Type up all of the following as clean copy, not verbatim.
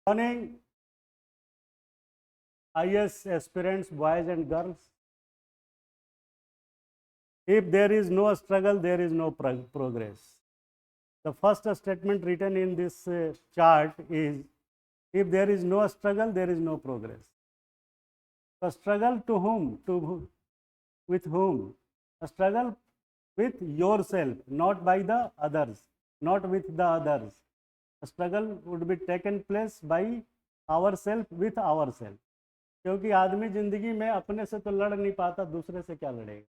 Morning, IS aspirants, boys and girls. If there is no struggle, there is no progress. The first statement written in this chart is, if there is no struggle, there is no progress. The struggle to whom? With whom? A struggle with yourself, not by the others, not with the others. A struggle would be taken place by ourselves with ourselves. क्योंकि आदमी जिंदगी में अपने से तो लड़ नहीं पाता, दूसरे से क्या लड़ेगा.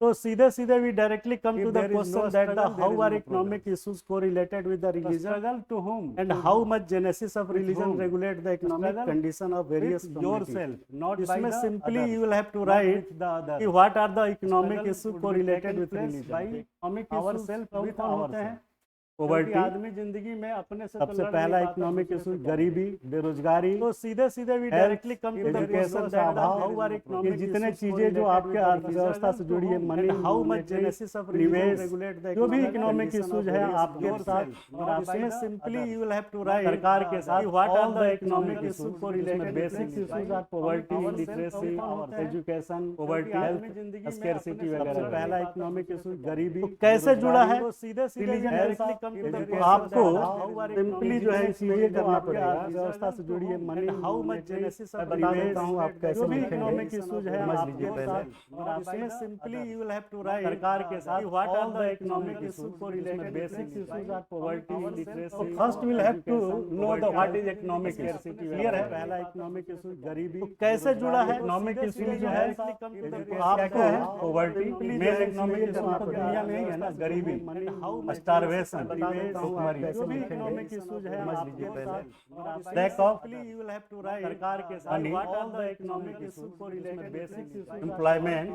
तो सीधे सीधे we directly come to the question that how are economic issues correlated with the religion, struggle to whom, and how much genesis of religion regulate the economic condition of various yourself, not by the simply you will have to write what are the economic issues correlated with religion. by economic ourself with ourselves. Poverty, आदमी जिंदगी में अपने से सबसे पहला economic issue गरीबी, बेरोजगारी. तो सीधे सीधे भी directly come to the question that how are economic, जितने चीजें जो आपके अर्थव्यवस्था से जुड़ी है, money, how much genesis of निवेश, जो भी इकोनॉमिक इश्यूज है आपके साथ, इसमें simply you will have to write सरकार के साथ what are the economic issues को related. Basic issues are poverty, literacy, education, poverty, health, scarcity वगैरह. पहला इकोनॉमिक इशू गरीबी कैसे जुड़ा है, सीधे सीधे आपको सिंपली जो है इसमें ये करना पड़ेगा, व्यवस्था से जुड़ी है, money, how much genesis of, बता देता हूं आप कैसे लिखेंगे. इकोनॉमिक इश्यूज है समझ लीजिए पहले. इसमें simply you will have to write सरकार के साथ what are the economic issues को related. Basic issues are poverty, literacy. First will have to know the what is economic scarcity. Clear है. पहला इकोनॉमिक इशू गरीबी कैसे जुड़ा है. इकोनॉमिक इशू जो है आपको है पॉवर्टी, मेन इकोनॉमिक इशू दुनिया में ही है ना, गरीबी, स्टारवेशन, जो भी इकोनॉमिक इश्यूज है समझ लीजिए पहले. Lack of, you will have to write सरकार के साथ what are the economic issues को related. Basic issues, employment.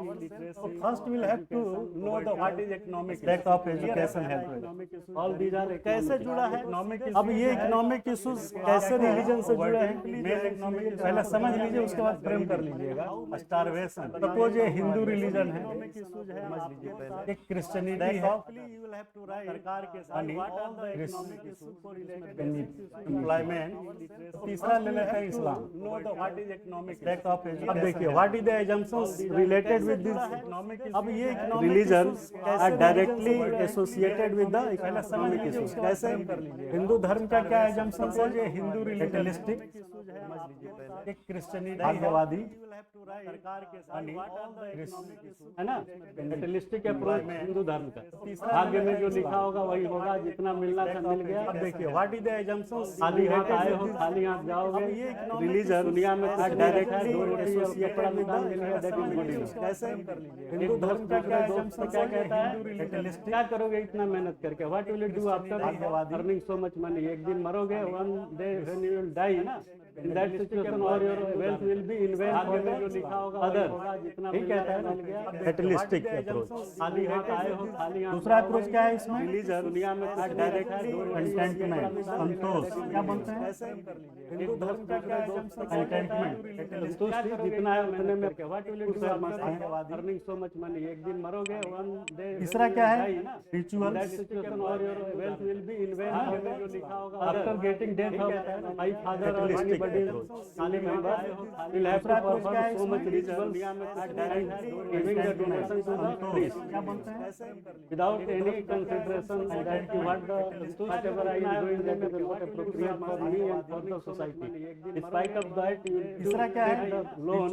First will have to know the what is economic, lack of education, health, all these are कैसे जुड़ा है economic. अब ये economic issues कैसे रिलीजन से जुड़े हैं, मेन इकोनॉमिक पहले समझ लीजिए, उसके बाद फ्रेम कर लीजिएगा. स्टारवेशन, सपोज ये हिंदू रिलीजन है, इश्यूज है समझ लीजिए पहले. एक क्रिश्चियनिटी है, you will have to write सरकार के साथ एम्प्लॉयमेंट. तीसरा ले लेते हैं Islam. Know the what is economic, lack of education. अब देखिए what is the assumptions related with this economic. अब ये religion are directly associated with the economic issues. कैसे कर लीजिए. हिंदू धर्म का क्या assumptions है, ये हिंदू रिलीजनिस्टिक समझ लीजिए पहले. एक क्रिश्चियनिटी, भाग्यवादी सरकार के साथ है ना, कैपिटलिस्टिक अप्रोच हिंदू धर्म का. भाग्य में जो लिखा होगा वही होगा, जितना मिलना था मिल गया. अब देखिए व्हाट इज द assumptions, खाली हाथ आए हो खाली हाथ जाओगे. रिलीजन दुनिया में directly associated with the economic. कैसे कर लीजिए. हिंदू धर्म का क्या assumption क्या कहता है, कैपिटलिस्टिक. क्या करोगे इतना मेहनत करके, what will you do after earning so much money. एक दिन मरोगे, one day when you will die ना, इन दैट सिचुएशन और your wealth will be in vain for जो लिखा होगा अदर. ठीक कहता है मिल गया. कैपिटलिस्टिक अप्रोच, खाली हाथ आए हो खाली हाथ. दूसरा अप्रोच क्या है इसमें, रिलीजन दुनिया में डायरेक्टली कंटेंटमेंट, संतोष. क्या बोलते हैं, हिंदू धर्म का क्या कंटेंटमेंट, संतुष्टि, जितना है उतने में. What will you do earning so much money. एक दिन मरोगे, वन डे. तीसरा क्या है, रिचुअल, दैट सिचुएशन और your wealth will be in vain for जो लिखा होगा after getting death of my father और एनीबॉडी खाली member will have to perform so much ritual giving the donation to the priest. क्या बोलते हैं, without any consideration that what the whatever I am doing that is not appropriate for me and for the society. Despite of that, you तीसरा क्या है, the loan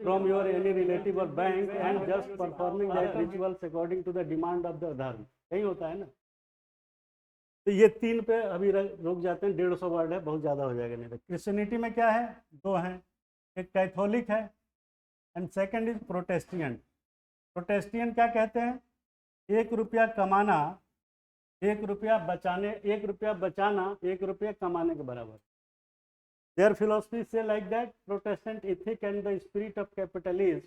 from your any relative or bank and just performing that rituals according to the demand of the धर्म. यही होता है ना. तो ये तीन पे अभी रुक जाते हैं. 150 वर्ड है, बहुत ज़्यादा हो जाएगा नहीं तो. क्रिश्चियनिटी में क्या है, दो हैं, एक कैथोलिक है एंड सेकंड इज प्रोटेस्टियन. प्रोटेस्टियन क्या कहते हैं, 1 रुपया कमाना 1 रुपया बचाने, 1 रुपया बचाना 1 रुपया कमाने के बराबर. देयर फिलोसफी से like that Protestant ethic and the spirit of capitalism.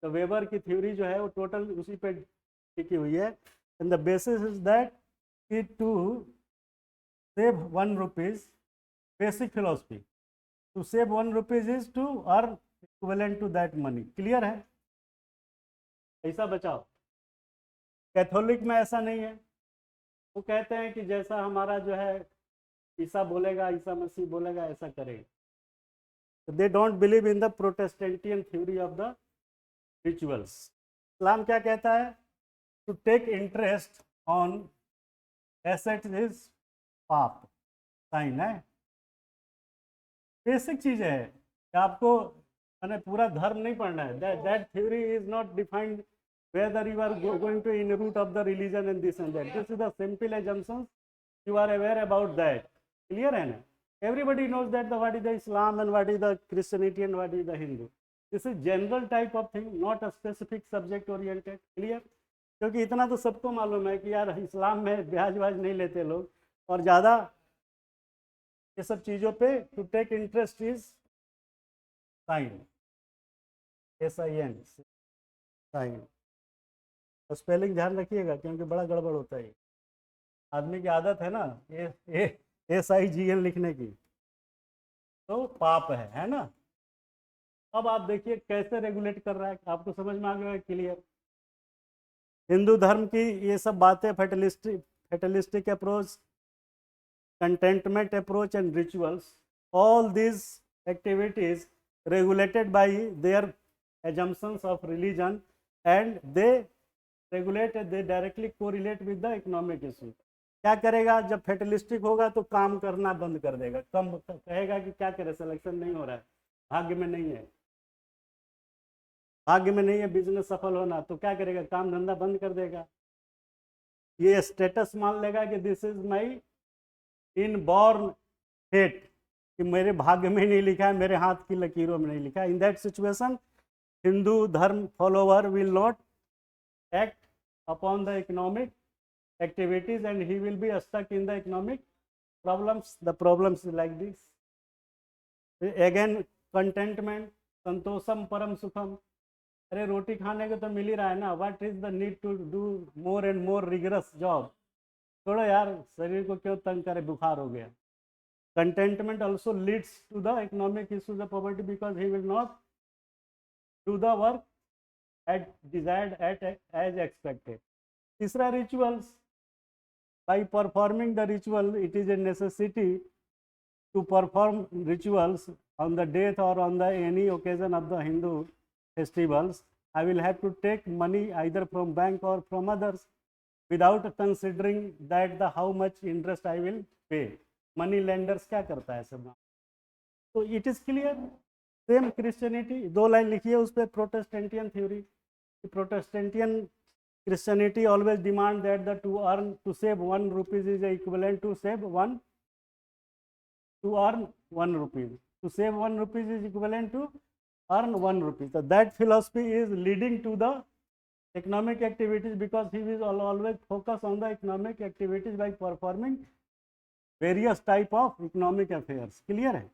तो वेबर की थ्योरी जो है वो टोटल उसी पे टिकी हुई है. And the basis is that it to save 1 rupees, basic philosophy, to save 1 rupees is to earn equivalent to that money. Clear है, ऐसा बचाओ. कैथोलिक में ऐसा नहीं है. वो कहते हैं कि जैसा हमारा जो है ईसा बोलेगा, ईसा मसीह बोलेगा, ऐसा करेगा। They don't believe in the Protestantian theory of the rituals. Islam क्या कहता है? To take interest on assets is पाप। साइन है, बेसिक चीज है कि आपको मैंने पूरा धर्म नहीं पढ़ना है। That theory is not defined whether you are going to in root of the religion and this and that. This is the simple assumptions. You are aware about that. Clear है ना? Everybody knows that the what is the Islam and what is the Christianity and what is the Hindu. This is general type of thing, not a specific subject oriented. Clear? क्योंकि इतना तो सबको मालूम है कि यार इस्लाम में ब्याज व्याज नहीं लेते लोग, और ज़्यादा ये सब चीज़ों पे to take interest is sign, SIN, sign. तो स्पेलिंग ध्यान रखिएगा क्योंकि बड़ा गड़बड़ होता है। आदमी की आदत है ना SIGN लिखने की, तो पाप है ना। अब आप देखिए कैसे रेगुलेट कर रहा है, आपको समझ में आ गया क्लियर। हिंदू धर्म की ये सब बातें, fatalistic approach, contentment approach and rituals, all these activities regulated by their assumptions of religion, and they directly correlate with the economic issue. क्या करेगा? जब फेटलिस्टिक होगा तो काम करना बंद कर देगा, कम कहेगा कि क्या करे, सिलेक्शन नहीं हो रहा है, भाग्य में नहीं है, भाग्य में नहीं है बिजनेस सफल होना, तो क्या करेगा? काम धंधा बंद कर देगा। ये स्टेटस मान लेगा कि this is my inborn fate, कि मेरे भाग्य में नहीं लिखा है, मेरे हाथ की लकीरों में नहीं लिखा है। इन दैट सिचुएशन हिंदू धर्म follower will not act upon the economic activities and he will be stuck in the economic problems. The problems is like this. Again, contentment, संतोषम परम सुखम। अरे रोटी खाने को तो मिल ही रहा है ना, what is the need to do more and more rigorous job? छोड़ो यार, शरीर को क्यों तंग करे, बुखार हो गया। Contentment also leads to the economic issues of poverty because he will not do the work desired as expected. तीसरा, rituals. By performing the ritual, it is a necessity to perform rituals on the death or on the any occasion of the Hindu festivals. I will have to take money either from bank or from others without considering that the how much interest I will pay. Money lenders क्या करता है सब? तो it is clear. Same Christianity, 2 line लिखिए उस पर, प्रोटेस्टेंटियन theory. Protestant Christianity always demand that the to save 1 rupee is equivalent to earn 1 rupee. To save 1 rupee is equivalent to earn 1 rupee. So that philosophy is leading to the economic activities because he will always focus on the economic activities by performing various type of economic affairs. Clear है?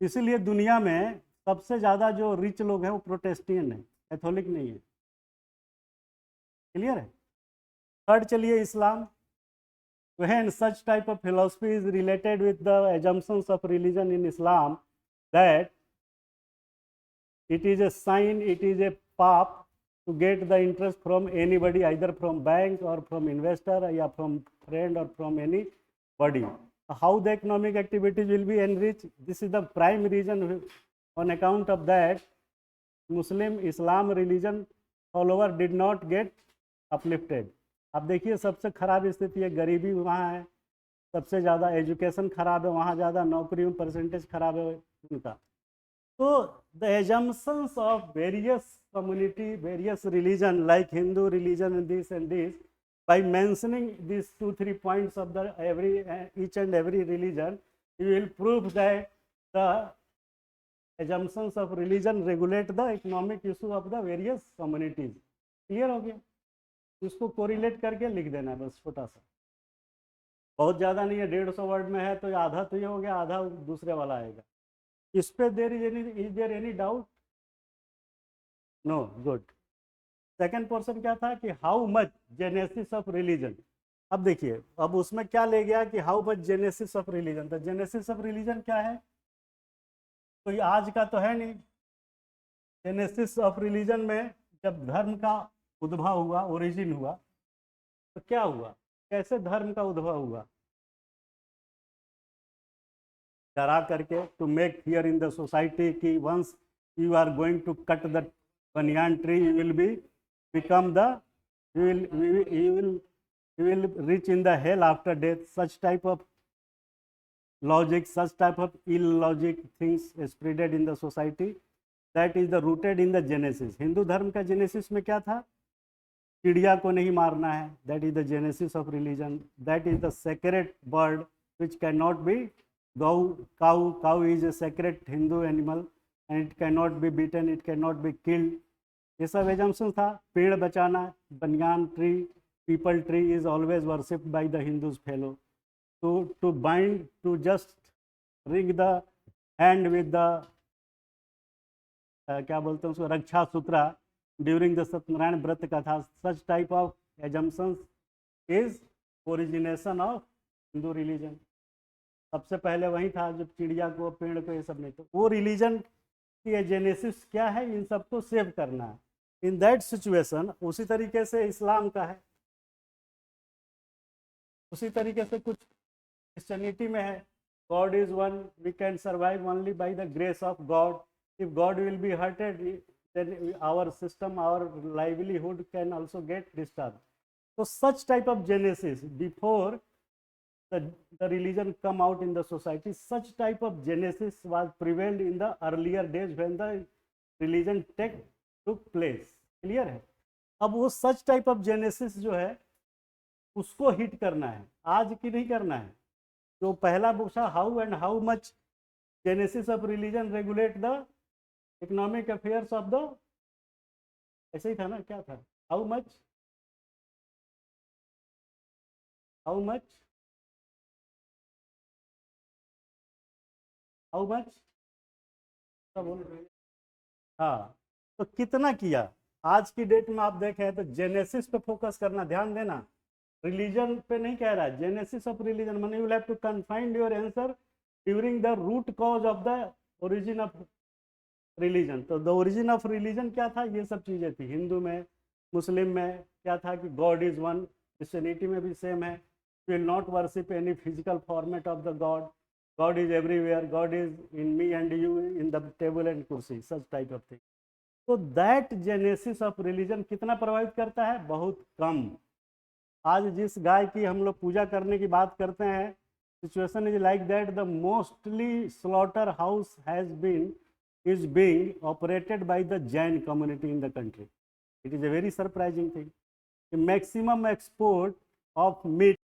इसीलिए दुनिया में सबसे ज़्यादा जो rich लोग हैं वो प्रोटेस्टियन है, कैथोलिक नहीं है। क्लियर है? थर्ड चलिए, इस्लाम। When such type of philosophy is related with the assumptions of religion in Islam, that it is a sign, it is a path to get the interest from anybody, either from bank or from investor or from friend or from anybody. How the economic activities will be enriched? This is the prime reason. On account of that, Islam religion follower did not get uplifted. अब देखिए सबसे खराब स्थिति है, गरीबी वहाँ है, सबसे ज़्यादा एजुकेशन खराब है वहाँ, ज़्यादा नौकरी में परसेंटेज खराब है उनका। तो the assumptions of various community, various religion like Hindu religion and this, by mentioning these 2-3 points of the each and every religion, you will prove that the assumptions of religion regulate the economic issue of the various communities. Clear हो गया? इसको correlate करके लिख देना है बस, छोटा सा, बहुत ज़्यादा नहीं है, 150 वर्ड में है तो आधा तो ये हो गया, आधा दूसरे वाला आएगा। इस पे is there any doubt? No, good. Second portion क्या था कि how much genesis of religion. अब देखिए, अब उसमें क्या ले गया कि how much genesis of religion. तो जेनेसिस ऑफ रिलीजन क्या है? कोई आज का तो है नहीं। जेनेसिस ऑफ रिलीजन में जब धर्म का उद्भव हुआ, ओरिजिन हुआ, तो क्या हुआ, कैसे धर्म का उद्भव हुआ? डरा करके to make fear in the society कि once you are going to cut the banyan tree, you will be become the you will reach in the hell after death. Such type of logic, such type of illogic things spreaded in the society. That is the rooted in the Genesis. Hindu धर्म का genesis में क्या था? चिड़िया को नहीं मारना है. That is the genesis of religion. That is the sacred bird which cannot be cow. Cow is a sacred Hindu animal. And it cannot be beaten, it cannot be killed. ये सब एजम्पशन था. पेड़ बचाना, banyan tree, peepal tree is always worshipped by the Hindus fellow. To bind, to just ring the hand with the क्या बोलते हैं उसको, raksha sutra during the Satyanarayan व्रत का था. Such type of assumptions is origination of Hindu religion. सबसे पहले वही था जब चिड़िया को, पेड़ को, ये सब नहीं. तो वो रिलीजन कि जेनेसिस क्या है, इन सबको सेव करना है. इन दैट सिचुएशन उसी तरीके से इस्लाम का है, उसी तरीके से कुछ क्रिश्चियनिटी में है. God is one, we can survive only by the grace of God. If God will be hurted then our system, our livelihood can also get disturb. तो such type of genesis before the religion come out in the society, such type of genesis was prevailed in the earlier days when the religion took place. Clear है? अब वो such type of genesis जो है उसको hit करना है, आज की नहीं करना है. जो पहला बुक था, how and how much genesis of religion regulate the economic affairs of the, ऐसे ही था ना, क्या था, हाउ मच हाउ मच बोल. हाँ, तो कितना किया. आज की डेट में आप देखें तो जेनेसिस पे फोकस करना, ध्यान देना. रिलीजन पे नहीं कह रहा है, जेनेसिस ऑफ रिलीजन. मैंने you have to confined your answer during the root cause of the origin of religion. तो द ओरिजिन ऑफ रिलीजन क्या था, ये सब चीज़ें थी. हिंदू में, मुस्लिम में क्या था कि गॉड इज वन. क्रिश्चियनिटी में भी सेम है, will not worship any physical format of the God. God is everywhere. God is in me and you, in the table and kursi, such type of thing. So that genesis of religion कितना प्रभावित करता है, बहुत कम. आज जिस गाय की हम लोग पूजा करने की बात करते हैं, situation is like that. The mostly slaughter house is being operated by the Jain community in the country. It is a very surprising thing. The maximum export of meat